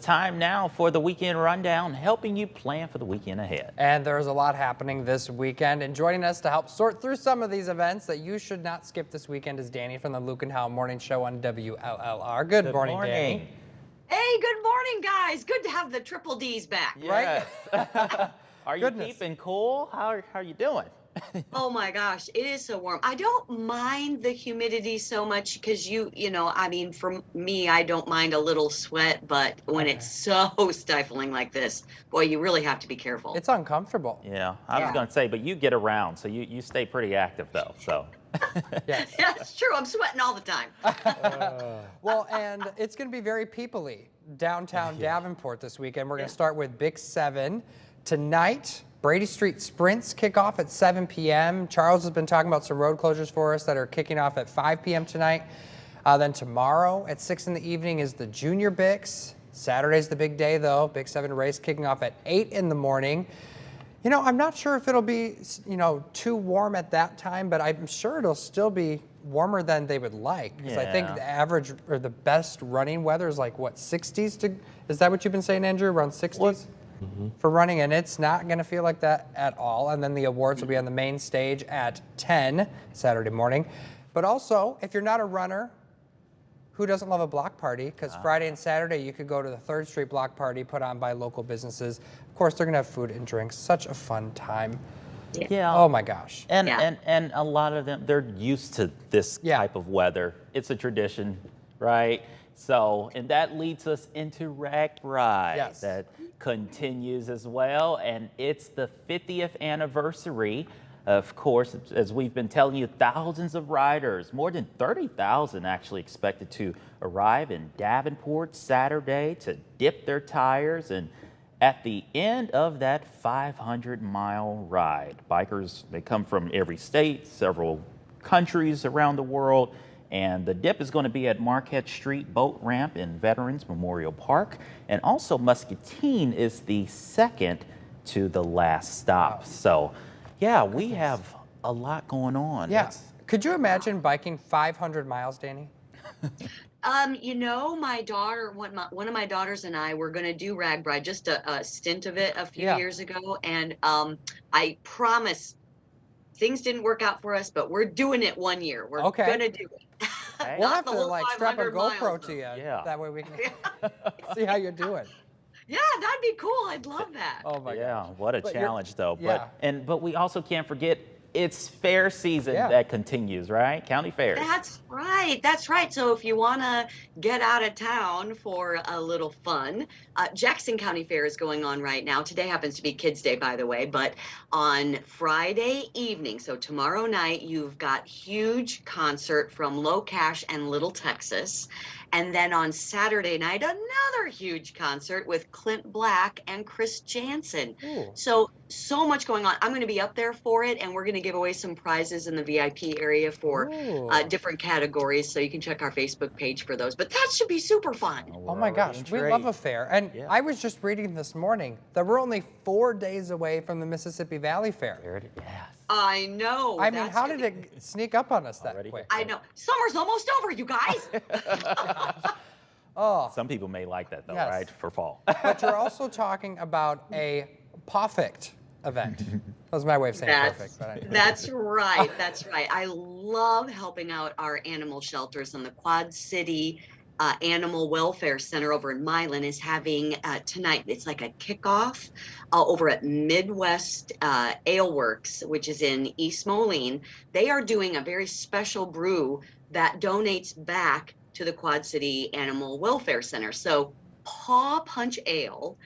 time now for the weekend rundown, helping you plan for the weekend ahead. And there's a lot happening this weekend. And joining us to help sort through some of these events that you should not skip this weekend is Danny from the Luke and Howell Morning Show on WLLR. Good morning, Danny. Hey, good morning, guys. Good to have the triple D's back. Yes. Right? Are you keeping cool? How are you doing? Oh my gosh, it is so warm. I don't mind the humidity so much because I mean, for me, I don't mind a little sweat, but when it's so stifling like this, boy, you really have to be careful. It's uncomfortable. Yeah, I was going to say, but you get around, so you stay pretty active though, so. Yes. Yeah, it's true. I'm sweating all the time. Well, and it's going to be very people-y downtown Davenport this weekend. We're going to start with Big 7 tonight. Brady Street Sprints kick off at 7 p.m. Charles has been talking about some road closures for us that are kicking off at 5 p.m. tonight. Then tomorrow at 6 in the evening is the Junior Bics. Saturday's the big day, though. Big 7 race kicking off at 8 in the morning. You know, I'm not sure if it'll be, too warm at that time, but I'm sure it'll still be warmer than they would like. Because I think the average or the best running weather is like, what, 60s? Is that what you've been saying, Andrew? Around 60s? For running, and it's not going to feel like that at all. And then the awards will be on the main stage at 10 Saturday morning. But also, if you're not a runner, who doesn't love a block party? Because Friday and Saturday, you could go to the 3rd Street block party put on by local businesses. Of course, they're going to have food and drinks. Such a fun time. Yeah. Oh my gosh. And a lot of them, they're used to this type of weather. It's a tradition, right? So, and that leads us into Rack Ride that continues as well. And it's the 50th anniversary. Of course, as we've been telling you, thousands of riders, more than 30,000 actually expected to arrive in Davenport Saturday to dip their tires. And at the end of that 500-mile ride, bikers, they come from every state, several countries around the world. And the dip is going to be at Marquette Street Boat Ramp in Veterans Memorial Park. And also Muscatine is the second to the last stop. So, yeah, we have a lot going on. Yeah. Could you imagine biking 500 miles, Danny? My daughter, one of my daughters and I were going to do Rag Ride, just a stint of it a few years ago. And I promise things didn't work out for us, but we're doing it one year. We're going to do it. We'll have to strap a GoPro to you. Yeah. That way we can see how you're doing. Yeah, that'd be cool. I'd love that. Oh my gosh. Yeah, what a challenge though. But we also can't forget it's fair season that continues, right? County fairs. That's right. That's right. So if you want to get out of town for a little fun, Jackson County Fair is going on right now. Today happens to be Kids Day, by the way, but on Friday evening, so tomorrow night, you've got huge concert from Low Cash and Little Texas. And then on Saturday night, another huge concert with Clint Black and Chris Jansen. So much going on. I'm going to be up there for it, and we're going to give away some prizes in the VIP area for different categories. So you can check our Facebook page for those. But that should be super fun. Oh my gosh, we love a fair. And I was just reading this morning that we're only 4 days away from the Mississippi Valley Fair. I know. I mean, how did it sneak up on us that quick? I know. Summer's almost over, you guys. Some people may like that though, right? For fall. But you're also talking about a perfect event. That was my way of saying perfect. But that's right. That's right. I love helping out our animal shelters, and the Quad City Animal Welfare Center over in Milan is having tonight, it's like a kickoff over at Midwest Ale Works, which is in East Moline. They are doing a very special brew that donates back to the Quad City Animal Welfare Center. So Paw Punch Ale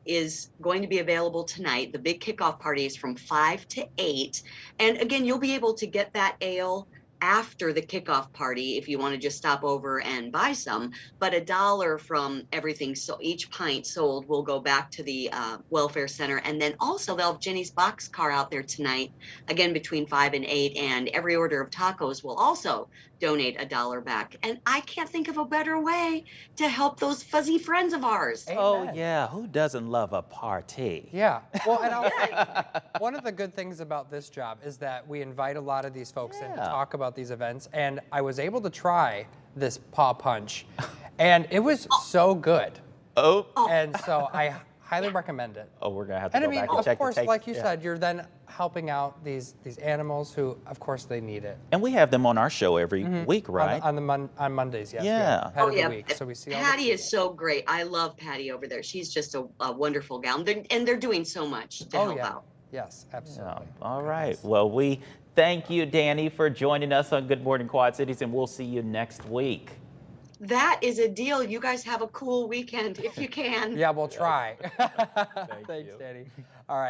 is going to be available tonight. The big kickoff party is from 5 to 8. And again, you'll be able to get that ale after the kickoff party if you want to just stop over and buy some, but $1 from everything, so each pint sold will go back to the welfare center. And then also they'll have Jenny's Boxcar out there tonight, again between 5 and 8, and every order of tacos will also donate $1 back. And I can't think of a better way to help those fuzzy friends of ours. Amen. Oh yeah, who doesn't love a party? Yeah, well, and also, one of the good things about this job is that we invite a lot of these folks in to talk about these events, and I was able to try this Paw Punch, and it was so good. Oh. And so I highly recommend it. Oh, we're gonna have to And I go mean, back and of check course, the take. like you said, you're then helping out these animals who, of course, they need it. And we have them on our show every week, right? On Mondays, yes. Yeah. Pet of the week. So we see all the Patty is so great. I love Patty over there. She's just a wonderful gal. And they're doing so much to help out. Yes, absolutely. All right. Well, we thank you, Danny, for joining us on Good Morning Quad Cities, and we'll see you next week. That is a deal. You guys have a cool weekend if you can. Yeah, we'll try. Thank Thanks, you. Danny. All right.